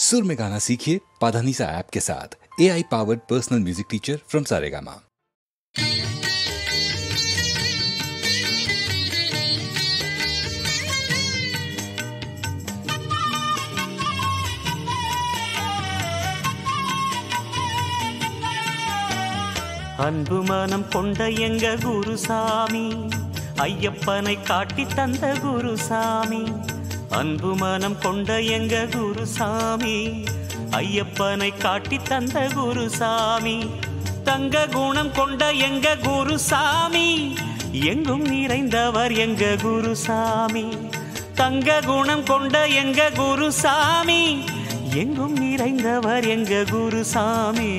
सुर में गाना सीखिए पाधानीसा ऐप के साथ। AI powered personal music teacher from Saregama. அன்பு மனம் கொண்ட எங்க குருசாமி, ஐயப்பனை காட்டி தந்த குருசாமி. அன்பு மனம் கொண்ட எங்க குருசாமி, ஐயப்பனை காட்டி தந்த குருசாமி. தங்க குணம் கொண்ட எங்க குருசாமி, எங்கும் நிறைந்தவர் எங்க குருசாமி. தங்க குணம் கொண்ட எங்க குருசாமி, எங்கும் நிறைந்தவர் எங்க குருசாமி.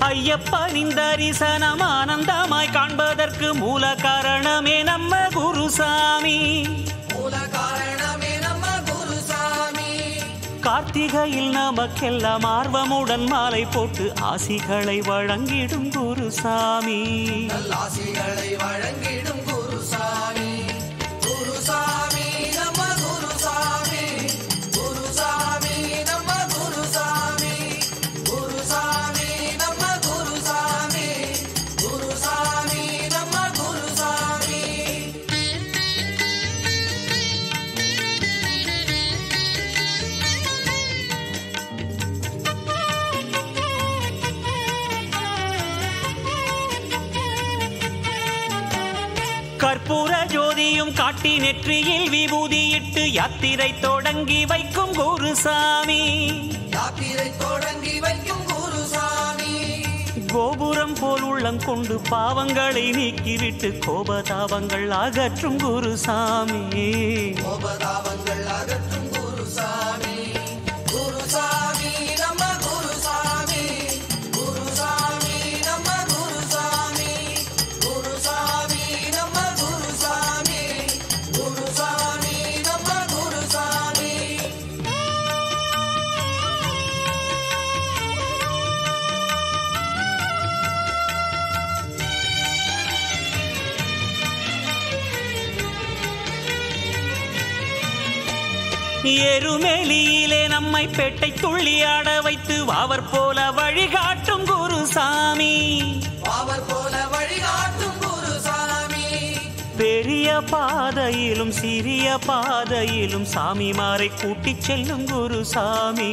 ஐயப்பனின் தரிசனம் ஆனந்தமாய் காண்பதற்கு மூல காரணமே நம்ம குருசாமி. கார்த்திகையில் நமக்கெல்லாம் ஆர்வமுடன் மாலை போட்டு ஆசிகளை வழங்கிடும் குருசாமி. கற்பூர ஜோதியும் காட்டி நெற்றியில் விபூதியிட்டு யாத்திரை தொடங்கி வைக்கும் குருசாமி. கோபுரம் போல் உள்ளம் கொண்டு பாவங்களை நீக்கிவிட்டு கோபதாபங்கள் அகற்றும் குருசாமி. எருமேலியிலே நம்மை பேட்டை துள்ளி ஆட வைத்து வாவர் போல வழிகாட்டும் குருசாமி. பெரிய பாதையிலும் சிறிய பாதையிலும் சாமிமாரை கூட்டிச் செல்லும் குருசாமி.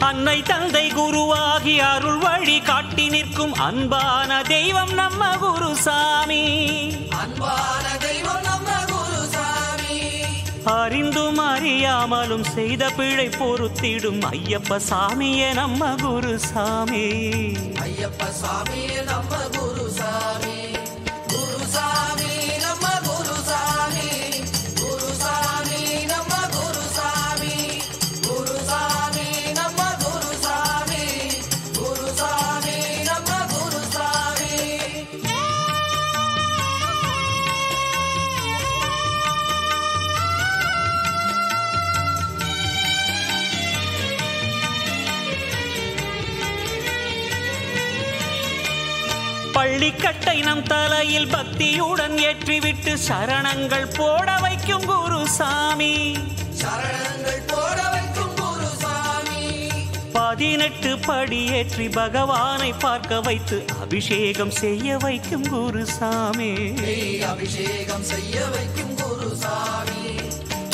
அன்னை தந்தை குருவாகி அருள் வழி காட்டி நிற்கும் அன்பான தெய்வம் நம்ம குருசாமி. அறிந்தும் அறியாமலும் செய்த பிழை பொறுத்திடும் ஐயப்ப சாமியே நம்ம குருசாமி. பள்ளிக்கட்டை நம் தலையில் பக்தியுடன் ஏற்றிவிட்டு சரணங்கள் போட வைக்கும் குருசாமி. 18 படி ஏற்றி பகவானை பார்க்க வைத்து அபிஷேகம் செய்ய வைக்கும் குருசாமி.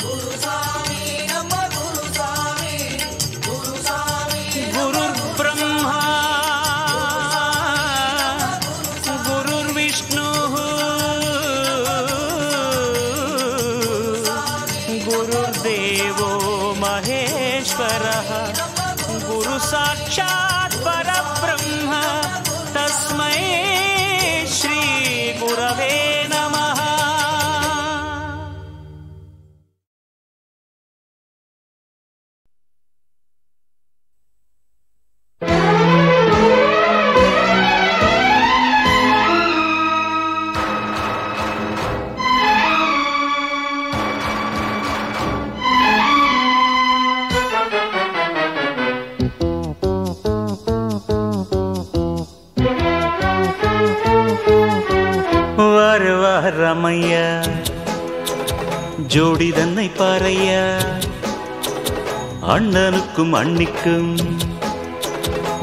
குருசாமி நம்ம குருசாமி. परमेश्वरः गुरु साक्षात् परब्रह्म तस्मै श्री गुरवे नमः। ரமையா ஜோடி தன்னை பாறையா அண்ணனுக்கும் அண்ணிக்கும்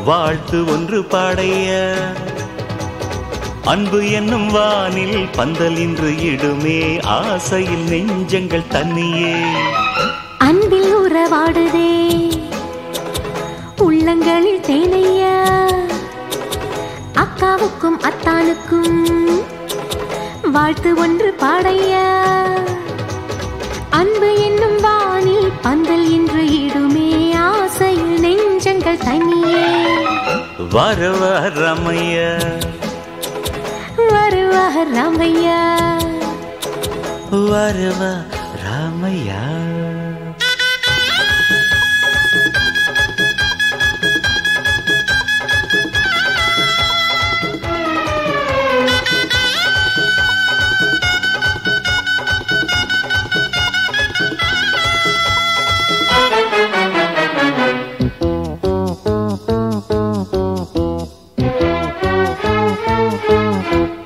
வாழ்த்து ஒன்று பாடையா அன்பு என்னும் வானில் பந்தல் இன்று இடுமே ஆசையில் நெஞ்சங்கள் தண்ணியே அன்பில் உறவாடுதே உள்ளங்களில் தேனையா அக்காவுக்கும் அத்தானுக்கும் வாழ்த்து ஒன்று பாடையா அன்பு என்னும் வானில் பந்தல் இன்று இடுமே ஆசையில் நெஞ்சங்கள் தனியே வருவா ரமையா வருவா ராமையா வருவா ராமையா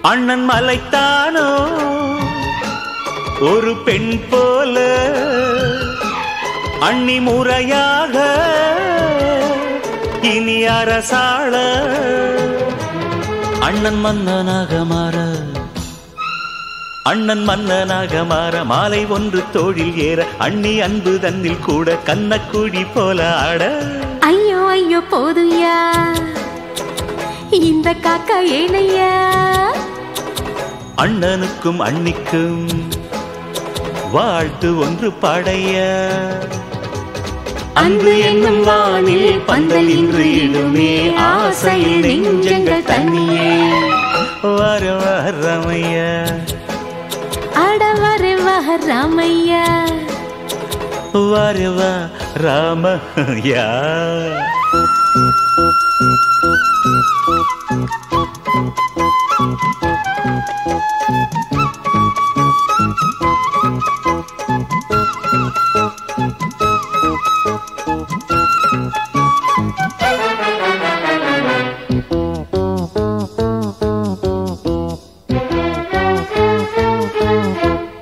அண்ணன் மலைத்தானோ ஒரு பெண் போல அண்ணி முறையாக இனி அரசாள அண்ணன் மன்னனாக மாற மாலை ஒன்று தோழில் ஏற அண்ணி அன்பு தன்னில் கூட கண்ணக்குடி போல ஆட ஐயோ ஐயோ போதுயா இந்த காக்கா ஏனையா அண்ணனுக்கும் அண்ணிக்கும் வாழ்த்து ஒன்று பாடைய அன்பு என்னும் வானில் பந்தல் இன்று இடுமே ஆசையில் நெஞ்சங்கள் தனியே வருவா ரமையா அட வருவா ராமையா வருவா ராமையா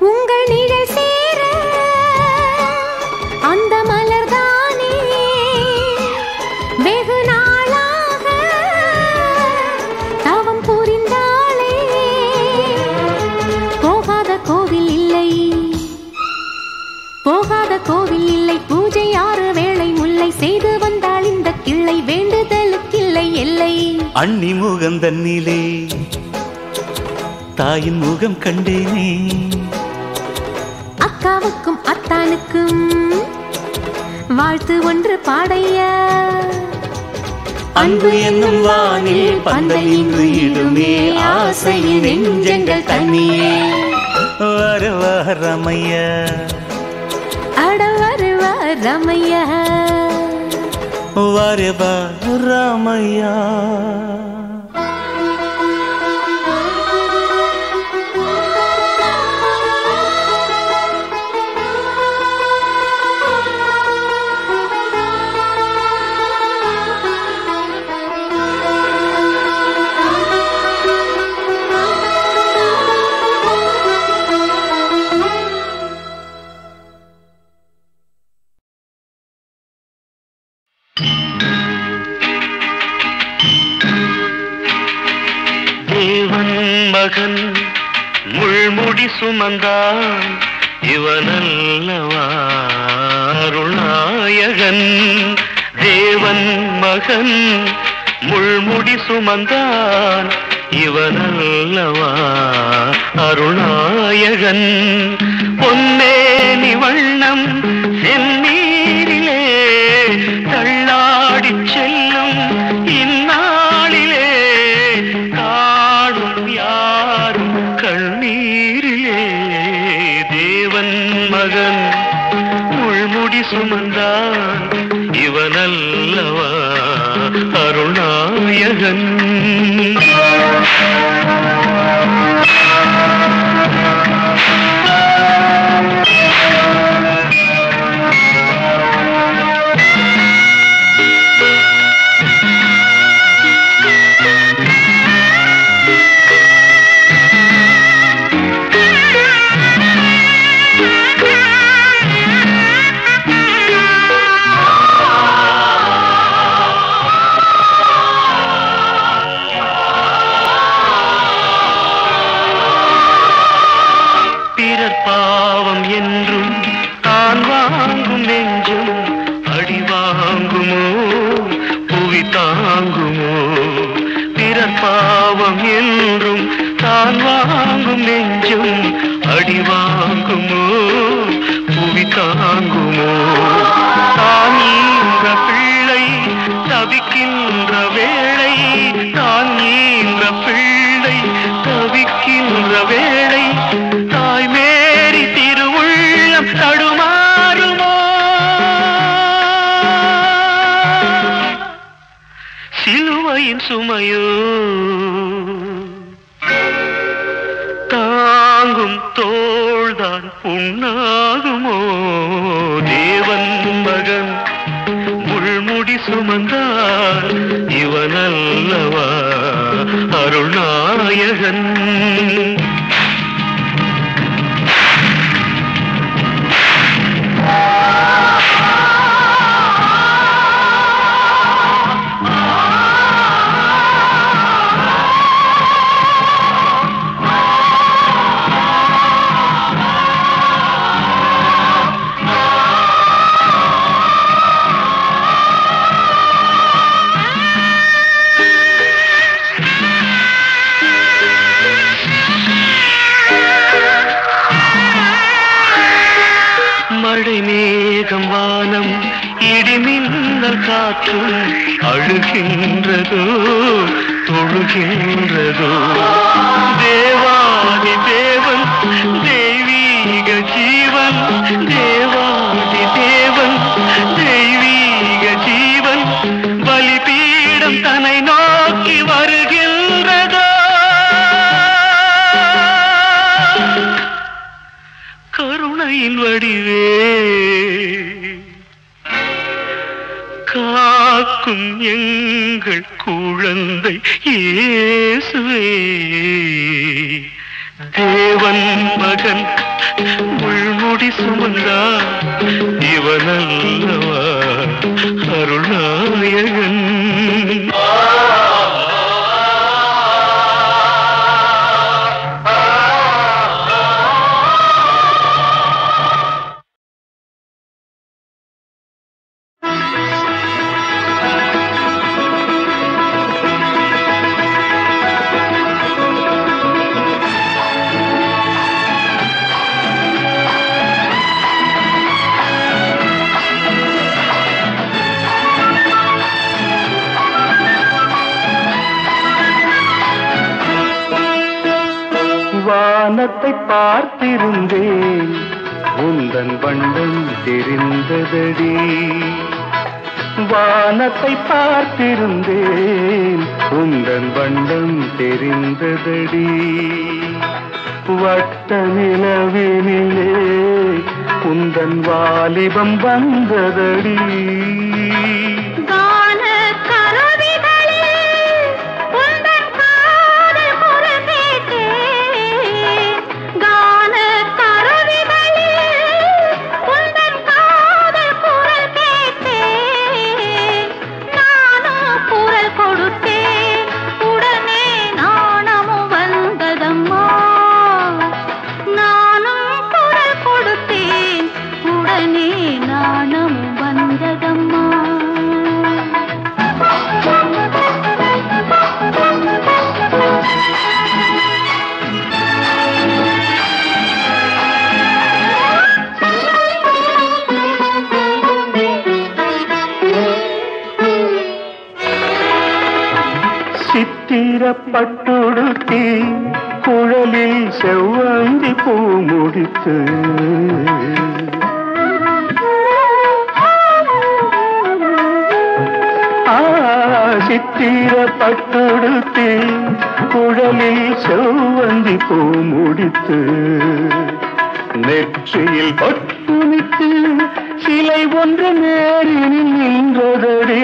உங்கள் நிழல் சேர அந்த மலர்தானே வெகு நாளாக தவம் புரிந்தாளே போகாத கோவில் இல்லை பூஜை 6 வேளை முல்லை செய்து வந்தாள் இந்த கிள்ளை வேண்டுதலுக்கில்லை எல்லை அண்ணி முகம் தன்னிலே தாயின் முகம் கண்டேனே அக்காவுக்கும் அத்தானுக்கும் வாழ்த்து ஒன்று பாடையா அன்பு என்னும் வானில் பந்தல் இன்று இடுமே ஆசையில் நெஞ்சங்கள் தண்ணியே வருவா ரமையா அட வருவா ராமையா வருவா ராமையா மகன் முள்முடி சுமந்தான் இவனல்லவா அருள்நாயகன் தேவன் மகன் முள்முடி சுமந்தான் இவனல்லவா அருள்நாயகன் பொன்னேனி வண்ணம் செந்நீரிலே நாயகன். பாவம் என்றும் தான் வாங்கும் நெஞ்சும் அடி வாங்குமோ புவி தாங்குமோ? பிறர் பாவம் என்றும் தான் வாங்கும் நெஞ்சும் அடி வாங்குமோ புவி தாங்குமோ? தான் ஈன்ற பிள்ளை தவிக்கின்ற வேளை, தான் ஈன்ற பிள்ளை தவிக்கின்ற வேளை, தாய் மேரி திருவுள்ளம் தடுமாறுமோ? சிலுவையின் சுமையோ தாங்கும் தோள்தான் புண்ணாகுமோ? தேவன் மகன் முள்முடி சுமந்தார் இவனல்லவா அருள்நாயகன். மழை மேகம் வானம் இடிமின்னல் காற்றும் அழுகின்றதோ தொழுகின்றதோ? தேவாதி தேவன் தெய்வீக ஜீவன், தேவாதி தேவன் தெய்வீக ஜீவன் பலிபீடம் தன்னை நோக்கி வருகின்றதோ? கருணையின் வடிவே காக்கும் எங்கள் குழந்தை இயேசுவே, தேவன் மகன் முள்முடி சுமந்தார் இவனல்லவா அருள்நாயகன். வானத்தை பார்த்திருந்தேன் உந்தன் வண்ணம் தெரிந்ததடி, வானத்தை பார்த்திருந்தேன் உந்தன் வண்ணம் தெரிந்ததடி. வட்ட நிலவினிலே உந்தன் வாலிபம் வந்ததடி. சித்திரப்பட்டுடுத்தி குழலில் செவ்வந்தி பூ முடித்து, சித்திர பட்டுடுத்து குழலில் செவ்வந்தி பூ முடித்து நெற்றியில் பட்டுமிட்டு சிலை ஒன்று நேரினில் நின்றதடி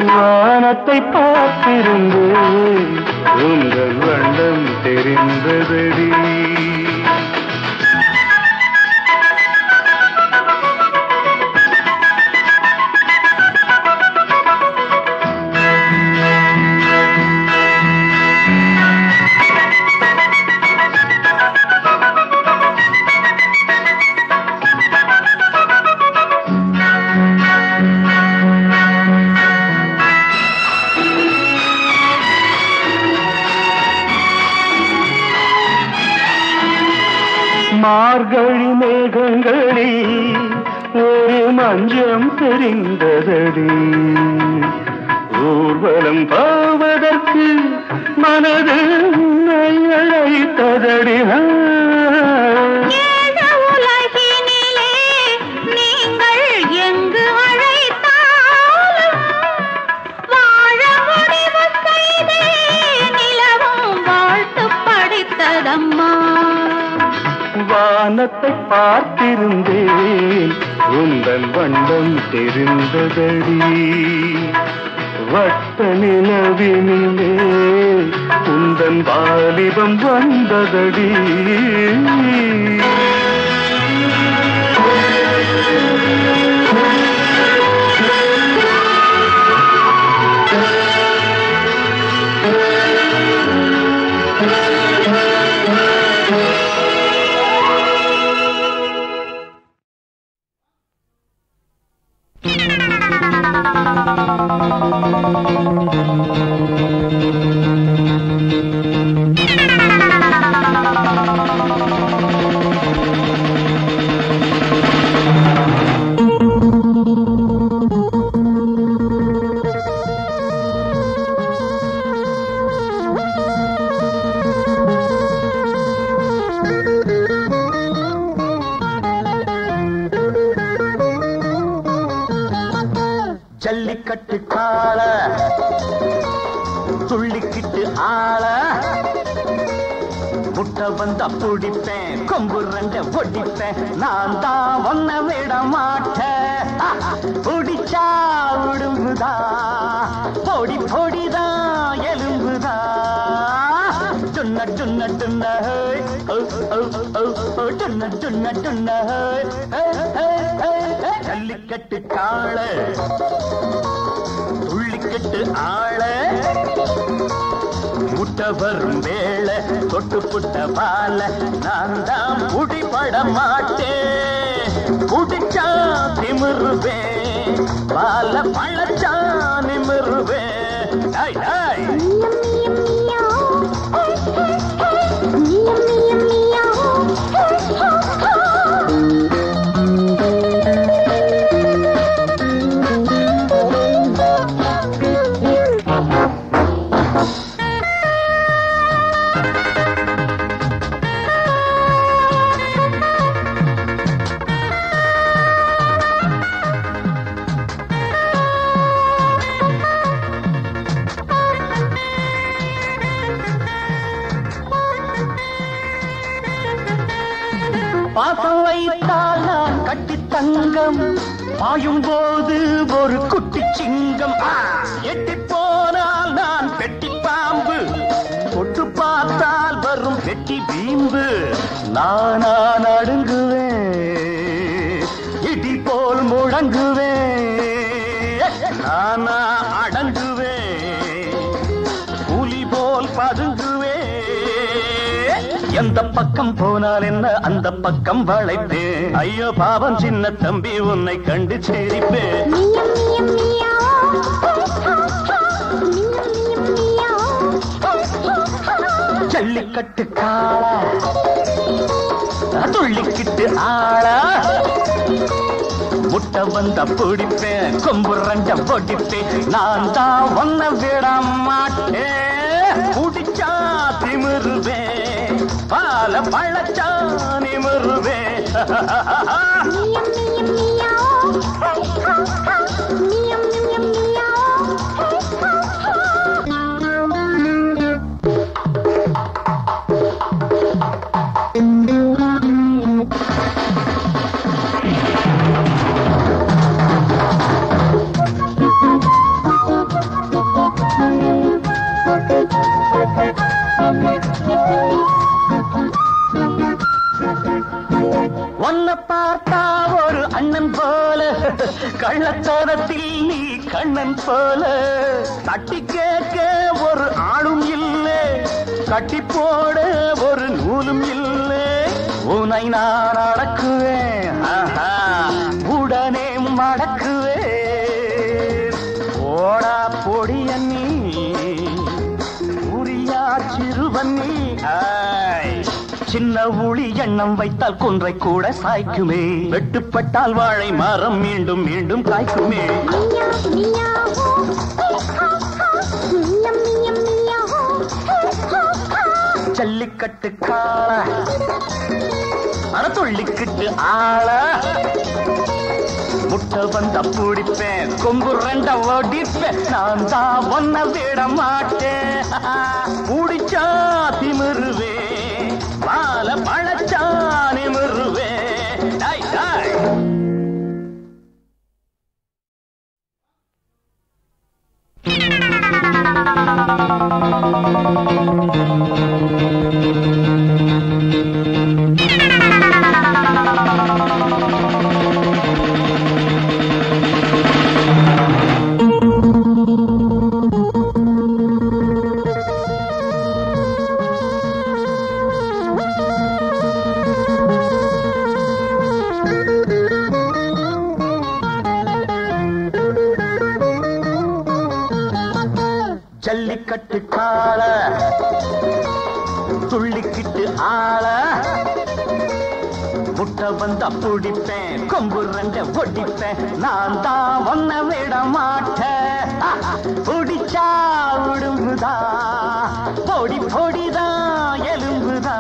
வானத்தை பார்த்திருந்தேன் உங்கள் வண்ணம் தெரிந்ததடி மார்கழி மேகங்களில் ஒரு மஞ்சம் தெரிந்ததடி ஊர்வலம் போவதற்கு மனது அழைத்ததடி வானத்தை பார்த்திருந்தேன் உந்தன் வண்ணம் தெரிந்ததடி வட்ட நிலவினிலே உந்தன் வாலிபம் வந்ததடி ஜல்லிக்கட்டு காள துள்ளிக்கிட்டு ஆள முட்டை வந்தா பிடிப்பேன் கொம்பு ரெண்ட ஒடிப்பேன் நான் தான் ஒன்ன விட மாட்டேன் பிடிச்சா உடும்புதா பொடி பொடிதான் எலும்புதா டுன்ன டுன்ன டுன்ன டுன்ன டுன்ன டுன்ன ஜல்லிக்கட்டு காள துள்ளிக்கட்டு ஆள முட்டை வரும் வேளை தொட்டு புட்ட பால நான் தான் புடிபட மாட்டேன் புடிச்சா திமிருவேன் பால பழச்சா நிமிருவேன் பாசம் வைத்தால் நான் கட்டி தங்கம் பாயும் போது ஒரு குட்டி சிங்கம் எட்டி போனால் நான் பெட்டி பாம்பு தொட்டு பார்த்தால் வரும் வெட்டி வீம்பு நானா நடுங்குவேன் இடி போல் முழங்குவேன் நானா அடங்குவேன் புலி போல் பதுங்குவேன் எந்த பக்கம் போனால் என்ன அந்த பக்கம் வளைப்பேன் ஐயோ பாவம் சின்ன தம்பி உன்னை கண்டு சிரிப்பேன் ஜல்லிக்கட்டு காள துள்ளிக்கிட்டு ஆளா முட்டை வந்த பிடிப்பேன் கொம்பு ரெண்ட பொடிப்பேன் நான் தான் ஒன்ன விட மாட்டேன் குடிச்சா திமிருவேன் பால பழச்சா நிமிருவேன் உன்னை பார்த்தா ஒரு அண்ணன் போல கள்ளத்தோரத்தில் நீ கண்ணன் போல தட்டி கேட்க ஒரு ஆளும் இல்லை கட்டி போட ஒரு நூலும் இல்லை உன்னை நான் அடக்குவேன் உடனே மடக்குவேன் ஓடா பொடிய நீ உரியா சிறுவன்னி சின்ன ஊழி எண்ணம் வைத்தால் குன்றை கூட சாய்க்குமே வெட்டுப்பட்டால் வாழை மரம் மீண்டும் மீண்டும் காய்க்குமே ஜல்லிக்கட்டு காள துள்ளிக்கிட்டு ஆள முட்டை வந்த பிடிப்பேன் கொம்பு ரெண்ட ஓடிப்பேன் நான் தான் ஒன்ன விட மாட்டேன் முடிச்சா திமிருவே பால பழச்சா நிமிருவே டாய் டாய் ஜல்லிக்கட்டு காள துள்ளிக்கிட்டு ஆள முட்டை வந்த பிடிப்பேன் கொம்பு ரெண்ட ஒடிப்பேன் நான் தான் ஒன்ன விட மாட்டேன் பிடிச்சா உடும்புதா பொடி பொடிதான் எலும்புதா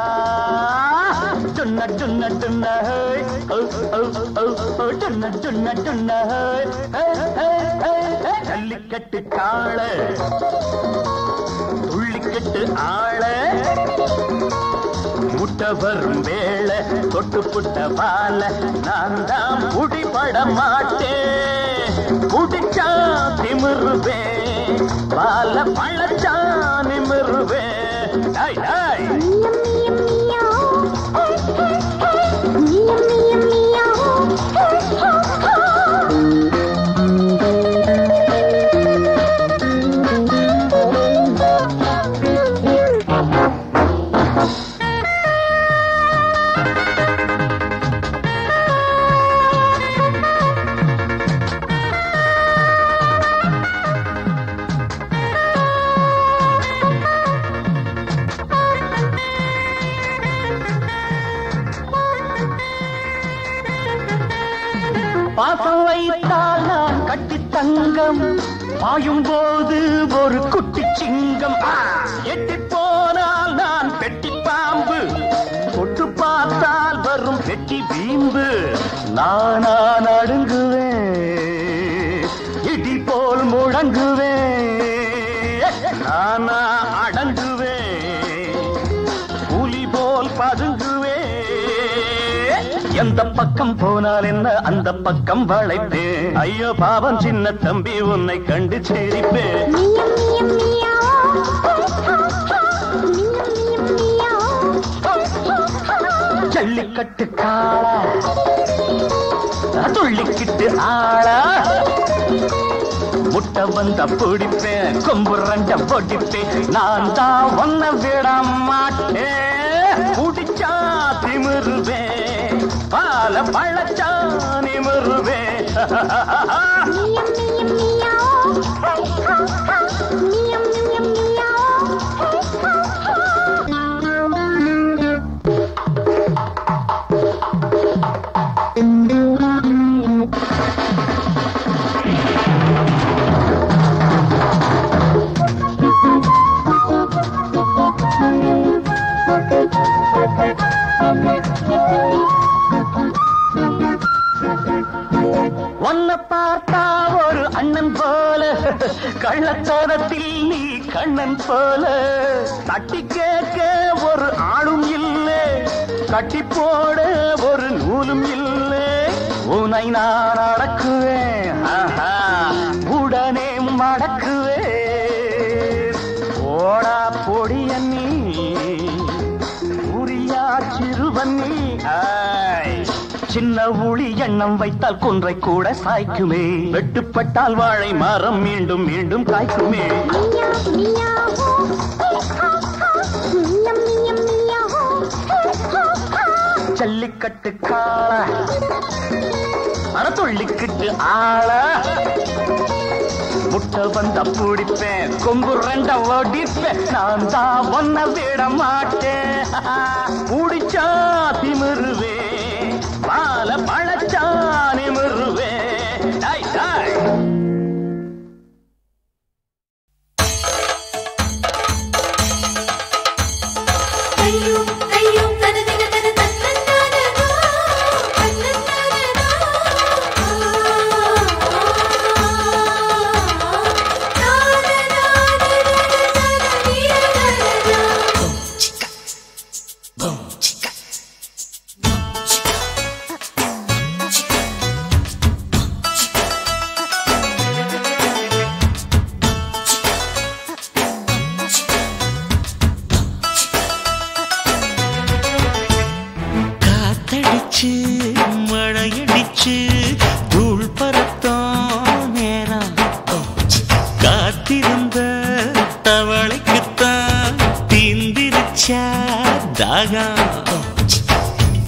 டுன்ன டுன்ன டுன்ன டுன்ன டுன்ன டுன்ன ஜல்லிக்கட்டு காள துள்ளிக்கட்டு ஆள முட்டை வரும் வேளை தொட்டு புட்ட பால நான் தான் புடிபட மாட்டேன் புடிச்சா திமிருவே பால பழச்சா நிமிருவே டாய் டாய் பாசம் வைத்தால் நான் கட்டி தங்கம் பாயும் போது ஒரு குட்டி சிங்கம் எட்டி போனால் நான் பெட்டி பாம்பு தொட்டு பார்த்தால் வரும் வெட்டி வீம்பு நானா நடுங்குவேன் இடி போல் முழங்குவேன் நானா அடங்குவேன் புலி போல் பதுங்குவேன் எந்த பக்கம் போனால் என்ன அந்த பக்கம் வளைப்பேன் ஐயோ பாவம் சின்ன தம்பி உன்னை கண்டு சேரிப்பேன் ஜல்லிக்கட்டு காளா துள்ளிக்கிட்டு ஆளா முட்டை வந்த பிடிப்பேன் கொம்பு ரெண்ட பொடிப்பேன் நான் தான் ஒன்ன விட மாட்டேன் குடிச்சா திமிருவேன் பால பழச்சா நிமிருவேன் உன்னை பார்த்தா ஒரு அண்ணன் போல, கள்ளத்தோரத்தில் நீ கண்ணன் போல, தட்டி கேட்க ஒரு ஆளும் இல்லை, கட்டி போட ஒரு நூலும் இல்லை. உன்னை நான் அடக்குவேன், உடனே மடக்குவேன். ஓடா பொடிய நீ உரியா சிறுவன்னி. சின்ன ஊழி எண்ணம் வைத்தால் குன்றை கூட சாய்க்குமே, வெட்டுப்பட்டால் வாழை மரம் மீண்டும் மீண்டும் காய்க்குமே. ஜல்லிக்கட்டு காள அறத்துள்ளிக்கிட்டு ஆள, முட்டை வந்த பிடிப்பேன், கொம்பு ரெண்ட ஓடிப்பேன், நான் தான் ஒன்ன விட மாட்டேன். பிடிச்சா திமிருவேன், பால பழச்சா நிமிருவேன். டாய் டாய் மழையடிச்சு தூள் பறத்தான் நேரம், காத்திருந்த தவளைக்குத்தான் தீந்திருச்சா தாகம்.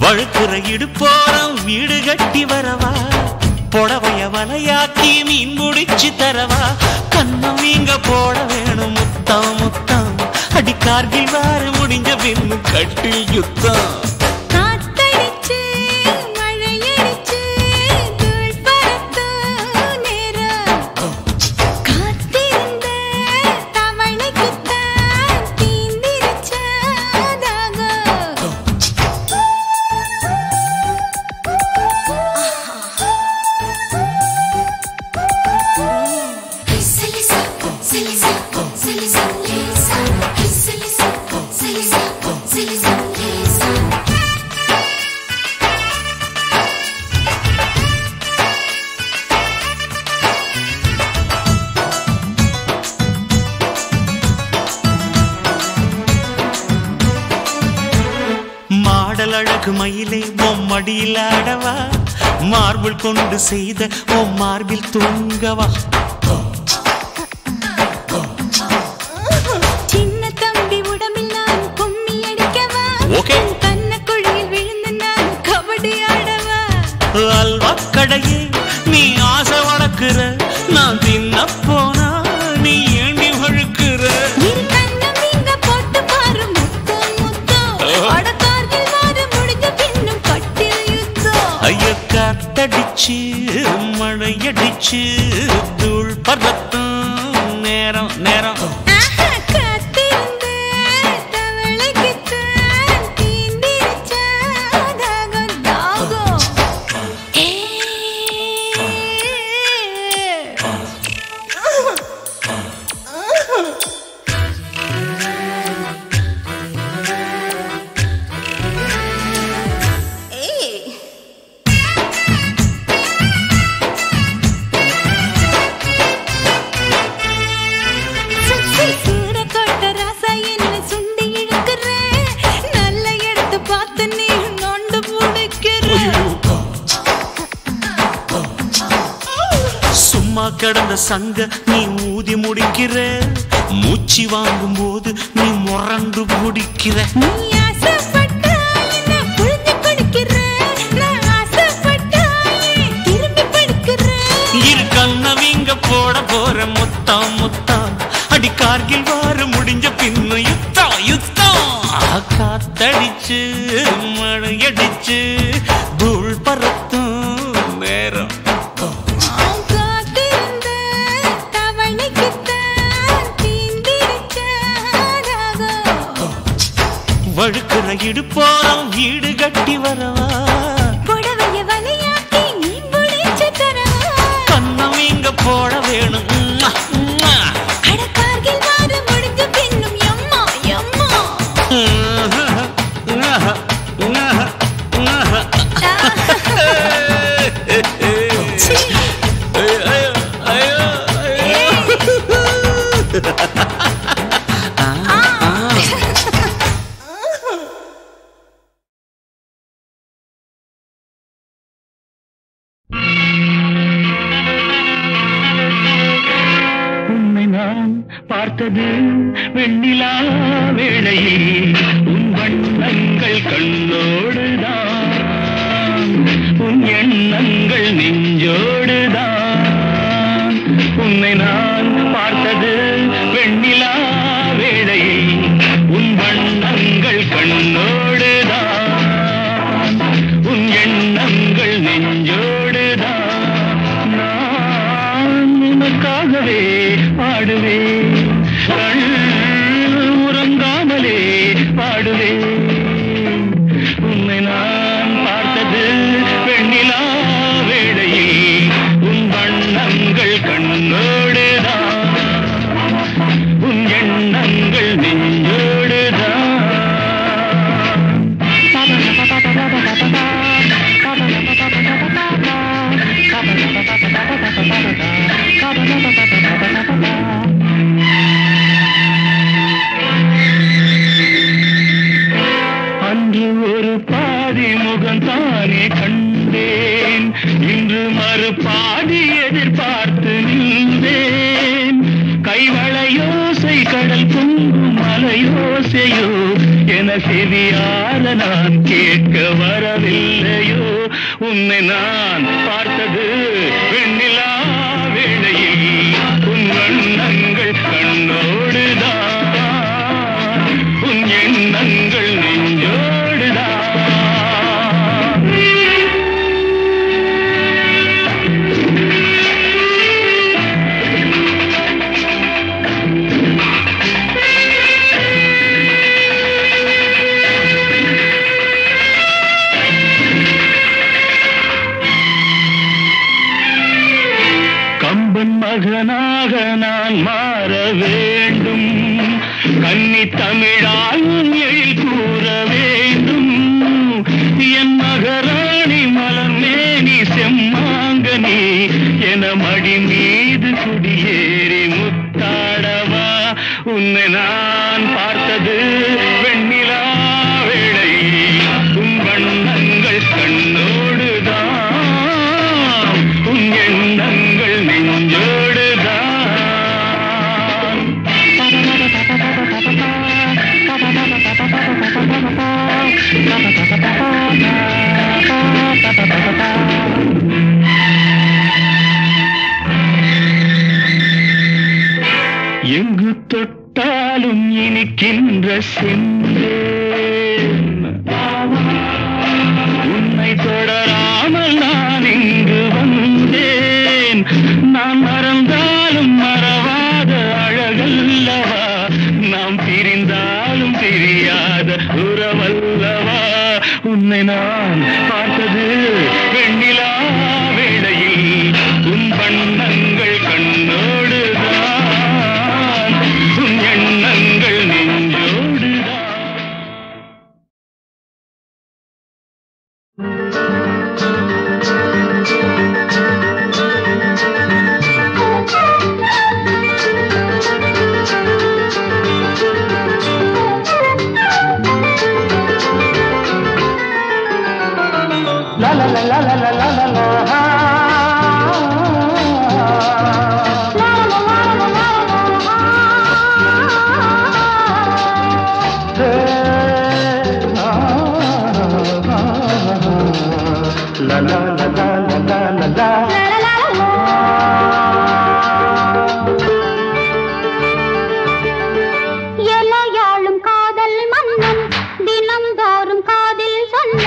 வழுக்கிற இடுப்போரம் வீடு கட்டி வரவா, புடவைய வலையாக்கி மீன் முடிச்சு தரவா, கண்ணம் நீங்க போட வேணும் முத்தம் முத்தம், அடி கார்கில் வார முடிஞ்ச பின்னு கட்டில் யுத்தம். அழகு மயிலே மடியில் ஆடவா, மார்பிள் கொண்டு செய்த மார்பில் தூங்கவா. சின்ன தம்பி உடம்பில் நான் கும்மி அடிக்கவா, கண்ண குழியில் விழுந்து நான் கபடி ஆடவா. அல்வா கடையே நீ ஆசை வளர்க்கிற, நான் தின்ன போனா நீ ஏண்டி வழுக்கிற. காத்தடிச்சு மழையடிச்சு தூள் பறத்தும் நேரம் நேரம். கடந்த சங்க நீ ஊதி முடிக்கிற, மூச்சு வாங்கும் போது நீ முரண்டு முடிக்கிற. நீ ஆசைப்பட்டாய் நான் புரிஞ்சு கொடுக்கிறேன், நான் ஆசைப்பட்டாய் திரும்பி படிக்கிறேன். இரு கண்ணவிங்க போட போற முத்தம் முத்தம், அடி கார்கில் வார முடிஞ்ச பின்னு யுத்தம் யுத்தம். காத்தடிச்சு மழையடிச்சு தூள் பறத்தும் நேரம். வழுக்கிற உன இடுப்போரம் வீடு கட்டி வரவா புடவைய வலையாக்கி நீ முடிச்சு தரவா கண்ணம் இங்க போட வேணும் அடக்கார்கில் வாரு முடிஞ்ச பின்னும் எம்மா எம்மா பார்த்தது வெண்ணிலா வேளையில் உன் வண்ணங்கள் கண்ணோடுதான் உன் எண்ணங்கள் நெஞ்சோடுதான் உன்னை நான் பார்த்தது வெண்ணிலா வேளையில் உன் வண்ணங்கள் கண்ணோடுதான் உன் எண்ணங்கள் நெஞ்சோடுதான் நான் உனக்காகவே பாடுவேன் உறங்காமலே பாடுவேன் உன்னை நான் பார்த்தது வெண்ணிலா வேளையில் உன் வண்ணங்கள் கண்ணோடுதான் உன் எண்ணங்கள் நெஞ்சோடுதான் அன்று ஒரு பாதி முகம்தானே கண்டேன் இன்று மறுபாதி எதிர்பார்த்து நின்றேன் கைவளையோசை கடல் பொங்கும் மலையோசையோ என செவியார நான் கேட்க வரவில்லையோ உன்னை நான் பார்த்தது வெண்ணிலா வேளையில் உன் வண்ணங்கள் கண்ணோடுதான் உன் எண்ணங்கள் நெஞ்சோடுதான் மகனாக நான் மாற வேண்டும் கன்னி தமிழால் எழில் கூற வேண்டும் என் மகராணி மலர்மேனி செம்மாங்கனி என மடி மீது குடியேறி முத்தாடவா உன்னை நான் பார்த்தது வெண்ணிலா வேளை உன் வண்ணங்கள் கண்ணோடுதான் உன் எண்ணங்கள் நெஞ்சோடுதான் எங்கு தொட்டாலும் இனிக்கின்ற செந்தேன் உன்னை தொடராமல் நான் இங்கு வந்தேன் நான் மறந்தாலும் மறவாத அழகல்லவா நாம் பிரிந்தாலும் பிரியாத உறவல்லவா உன்னை நான் பார்த்தது வெண்ணிலா வேளையில் உன் வண்ணங்கள் கண்ணோடுதான் உன் எண்ணங்கள் நெஞ்சோடுதான் la la la la la la la la la la la la la la la la எலையாளும் காதல் மன்னன் தினம்தோறும் காதில் சொன்ன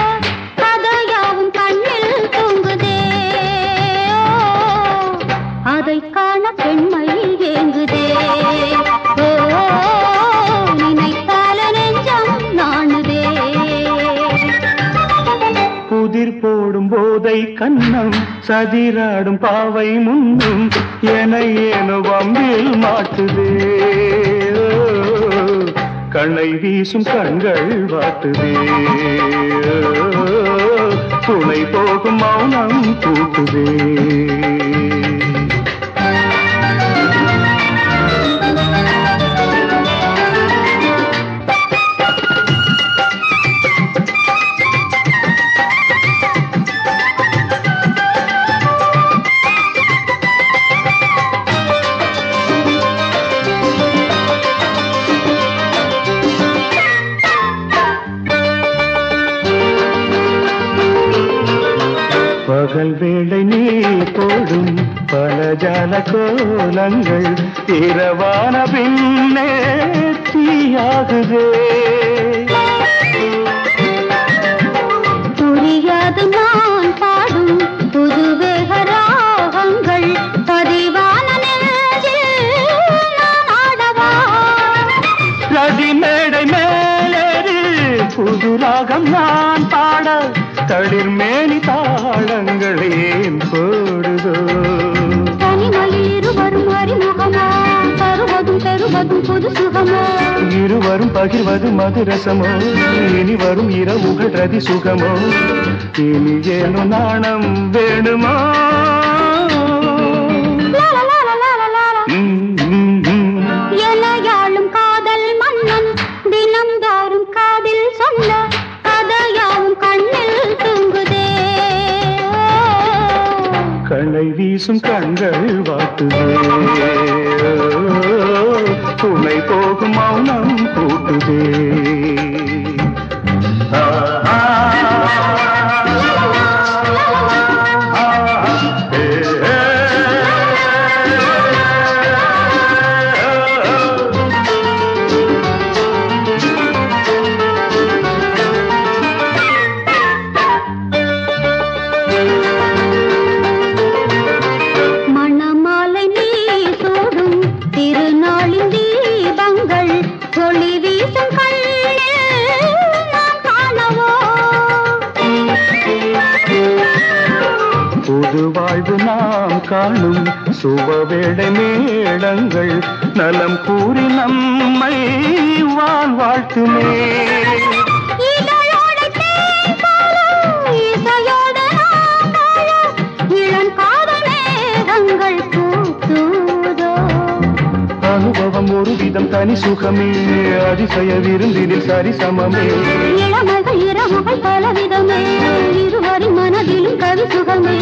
கதையாவும் கண்ணில் தூங்குதே அதை காண பெண்மை ஏங்குதே நினைத்தால நெஞ்சம் நாணுதே போதை கண்ணம் சதிராடும் பாவை முன்னும் என ஏனோ வம்பில் மாட்டுதே கண்ணை வீசும் கண்கள் வாட்டுதே துணை போகும் மௌனம் கூட்டுதே பகல் வேளை நீ போடும் பல ஜால கோலங்கள் இரவான பின்னே தீயாகுதே புரியாது நான் பாடும் புதுவேக ராகங்கள் பதிவான நெஞ்சில் நான் ஆடவா ரதி மேடை மேலேறி புது ராகம் நான் பாட தளிர் மேனி தாளங்கள் ஏன் போடுதோ தனிமையில் இருவரும் அறிமுகமோ தருவதும் பெறுவதும் புது சுகமோ இருவரும் பகிர்வது மதுரசமோ இனி வரும் இரவுகள் ரதி சுகமோ இனி ஏனோ நாணம் வேணுமோ எனையாளும் காதல் மன்னன் தினம்தோறும் காதில் சொன்ன கதையாவும் கண்ணில் தூங்குதே கண்ணை வீசும் கண்கள் வாட்டுதே துணை போகும் மௌனம் கூட்டுதே வாழ்வு நாம் காணும் சுபவேளை மேளங்கள் நலம் கூறி நம்மை வாழ்த்துமே அனுபவம் ஒரு விதம் தனி சுகமே அதிசய விருந்தினில் சரிசமமே இளமைகள் இரவுகள் பலவிதமே இருவரின் மனதிலும் கவி சுகமே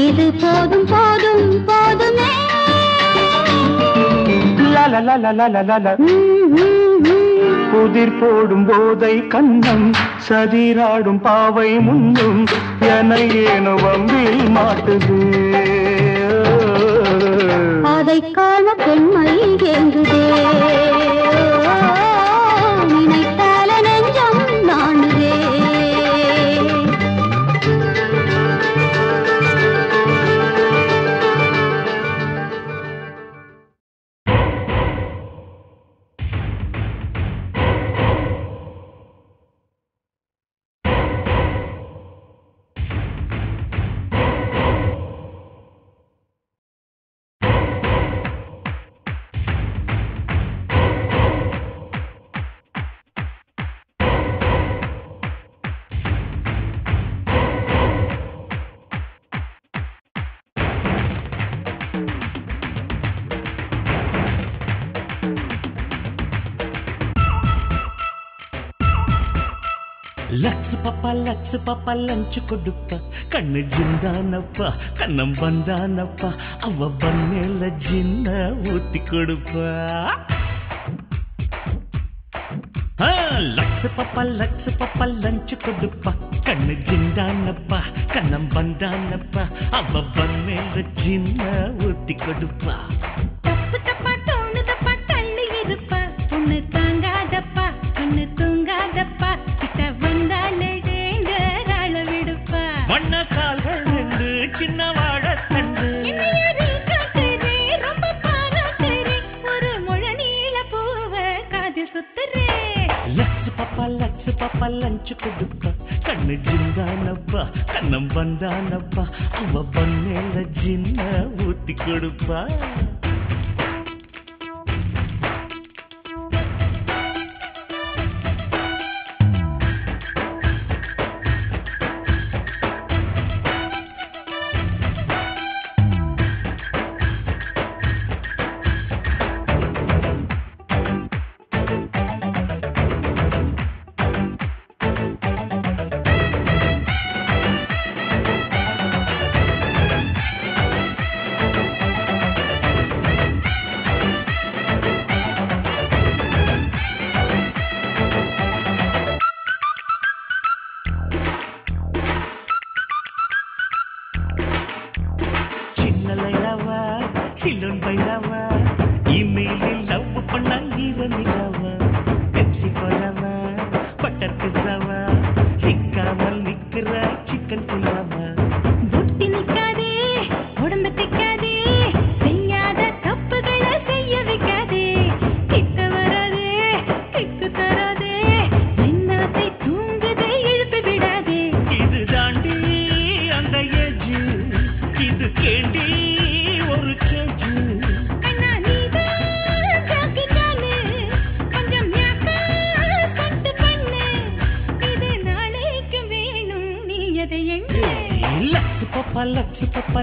இது போதும் போதும் போதுமே புதிர் போடும் போதை கண்ணம் சதிராடும் பாவை முன்னும் என ஏனோ வம்பில் மாட்டுது அதை காண பெண்மை ஏங்குதே நினைத்தால நெஞ்சம் நாணுதே லக்ஸ் பாப்பா லஞ்சு கொடுப்பா கண்ணு ஜிந்தானப்பா கண்ணம் வந்தானப்பா அவ பண்ணல ஜின்ன ஊத்தி கொடுப்பா லக்ஸ் பாப்பா லஞ்சு கொடுப்பா கண்ணு ஜிந்தானப்பா கண்ணம் வந்தானப்பா அவ பண்ணல ஜின்ன ஊத்தி கொடுப்பா தப்பு தப்பா தோணுதப்பா தள்ளி இருப்பா ஒன்னு தாங்காதப்பா ஒன்னு தூங்காதப்பா கிட்ட வந்தாலே ராள விடுப்பா வண்ண கால்கள் ரெண்டு சின்ன வாழ தண்டு ரொம்ப பாராட்டுறே ஒரு முழ நீல பூவ காதில் சுத்துறே லக்ஸ் பாப்பா லஞ்சு வச்சு கொடுப்பா கண்ணு ஜிந்தானப்பா கண்ணம் வந்தானப்பா அவ பண்ணல ஜின்ன ஊத்தி கொடுப்பா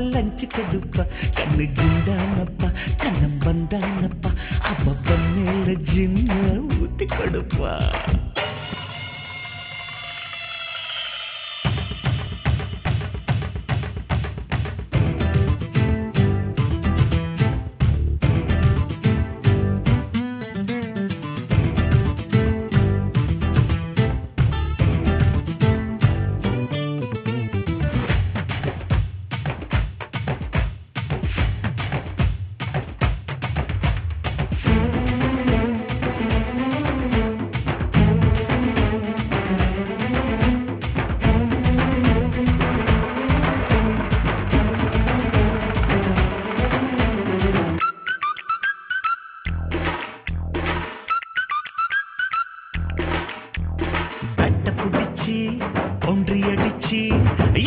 லஞ்சு கொடுப்பா கண்ணு ஜிந்தானப்பா கண்ணம் வந்தானப்பா அவ பண்ணல ஜின்ன ஊத்தி கொடுப்பா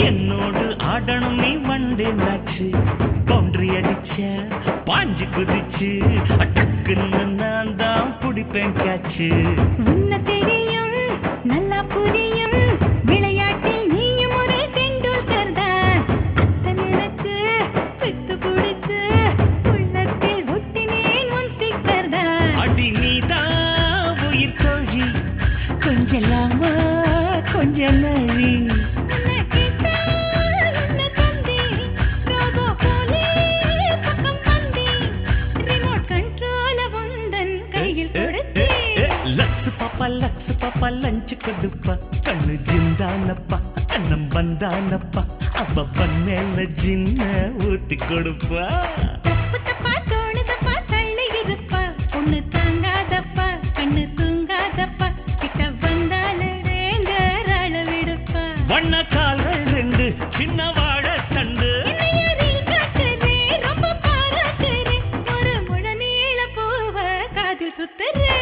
என்னோடு ஆடணும் நீ வண்டே நாச்சு பவுண்டரி அடிச்ச பாஞ்சு குதிச்சு டக்குன்னு நான் தான் பிடிப்பேன் காச்சு உன்ன தெரியும் நல்லா புரியும் விளையாட்டில் நீயும் ஒரு டெண்டுல்கர் தான் அத்தனுக்கு பித்து பிடிச்சு உள்ளத்தில் ஒட்டினேன் உன் சிக்கர் தான் அடி நீதான் உயிர் கோழி கொஞ்சலாமா கொஞ்ச நழி லக்ஸு பாப்பா லஞ்சு கொடுப்பா கண்ணு ஜிந்தானப்பா கண்ணம் வந்தானப்பா அவ பண்ணல ஜின்ன ஊத்தி கொடுப்பா தப்பா தோணுதப்பா தள்ளி இருப்பா ஒண்ணு தாங்காதப்பா கண்ணு தூங்காதப்பா கிட்ட வந்தால ரேங்கராள விடுப்பா வண்ண கால்கள் ரெண்டு சின்ன வாழ தண்டு ரொம்ப பாராட்டுறே ஒரு முழ நீள பூவ காதில் சுத்துறே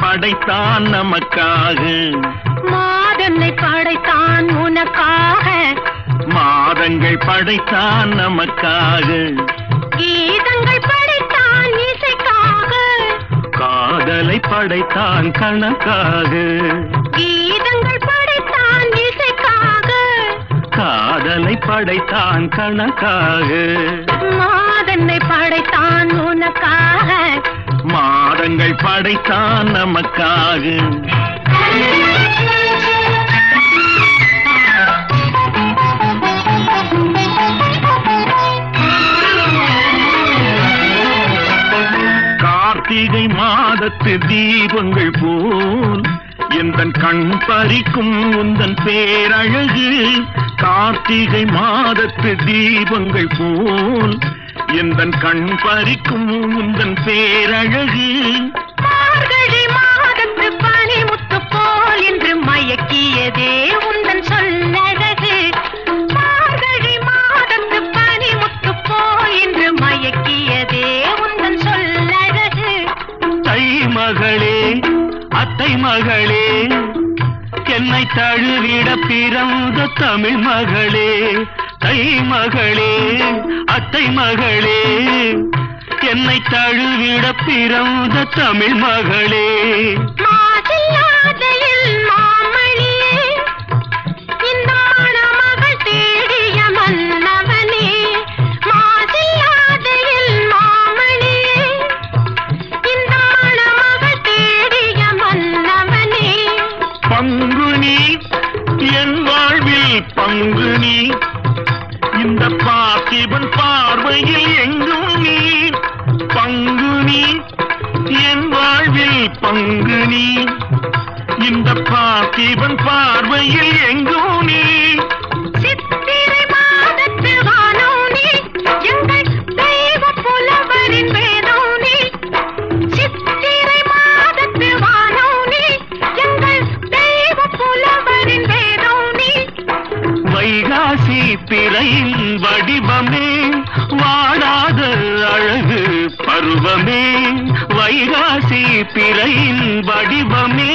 படைத்தான் நமக்காக மாதங்களை படைத்தான் உனக்காக மாதங்கள் படைத்தான் நமக்காக கீதங்கள் படைத்தான் இசைக்காக காதலை படைத்தான் கணக்காக கீதங்கள் படைத்தான் இசைக்காக காதலை படைத்தான் கணக்காக மாதங்களை படைத்தான் உனக்காக மாதங்கள் படைத்தான் நமக்காக கார்த்திகை மாதத்து தீபங்கள் போல் எந்தன் கண் பறிக்கும் உந்தன் பேரழகு கார்த்திகை மாதத்து தீபங்கள் போல் எந்தன் கண் பறிக்கும் உந்தன் பேரழகு மார்கழி மாதத்து பனிமுத்து போல் என்று மயக்கியதே உந்தன் சொல்லழகு. மார்கழி மாதத்து பனிமுத்து போல் என்று மயக்கியதே உந்தன் சொல்லழகு. தை மகளே அத்தை மகளே என்னை தழுவிட பிறந்த தமிழ் மகளே. தை மகளே அத்தை மகளே என்னை தழுவிட பிறந்த தமிழ் மகளே. மாசில்லாதையில் மாமணியே இந்த மணமகள் தேடிய மன்னவனே. மாசில்லாதையில் மாமணியே இந்த மணமகள் தேடிய மன்னவனே. பங்குனி என் வாழ்வில் பங்குனி இந்த பார்த்திபன் பார்வையில் எங்கும் நீ. பங்குனி என் வாழ்வில் பங்குனி இந்த பார்த்திபன் பார்வையில் எங்கும் நீ. சித்திரை மாதத்து வானம் நீ எங்கள் தெய்வ புலவரின் வேதம் நீ. சித்திரை மாதத்து வானம் நீ எங்கள் தெய்வ புலவரின் வேதம் நீ. வைகாசி பிறையின் வடிவமே வாடாத அழகு பருவமே. வைகாசி பிறையின் வடிவமே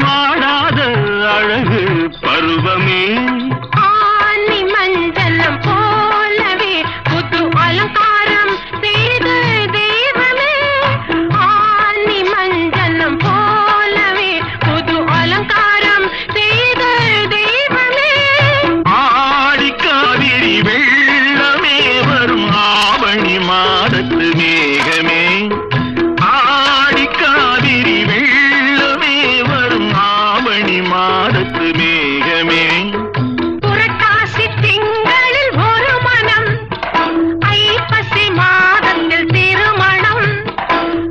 வாடாத அழகு பருவமே. ஆனி மஞ்சளம் போலவே புது அலங்காரம் செய்த தெய்வமே. ஆனி மஞ்சளம் போலவே புது அலங்காரம் செய்த தெய்வமே. ஆடி காவிரி வெள்ளமே வரும் ஆவணி மாதத்து மேகமே. ஆடி காவிரி வெள்ளமே வரும் ஆவணி மாதத்து மேகமே. புரட்டாசி திங்களில் ஒரு மனம் ஐப்பசி மாதத்தில் திருமணம்.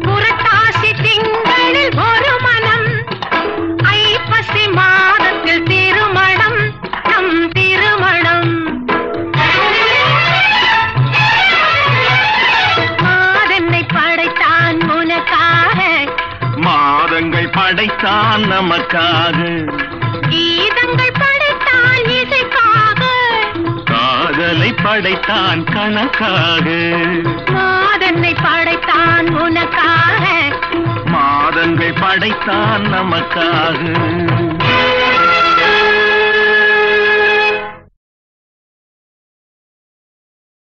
புரட்டாசி திங்களில் ஒரு மனம் ஐப்பசி மாதத்தில் திருமணம் நம் திருமணம். மாதன்னை படைத்தான் உனக்காக மாதங்கள் படைத்தான் நமக்காக கீதங்கள் படைத்தான் இசைக்காக. காதலை படைத்தான் கணக்காக. மாதன்னை படைத்தான் உனக்காக மாதங்கள் படைத்தான் நமக்காக.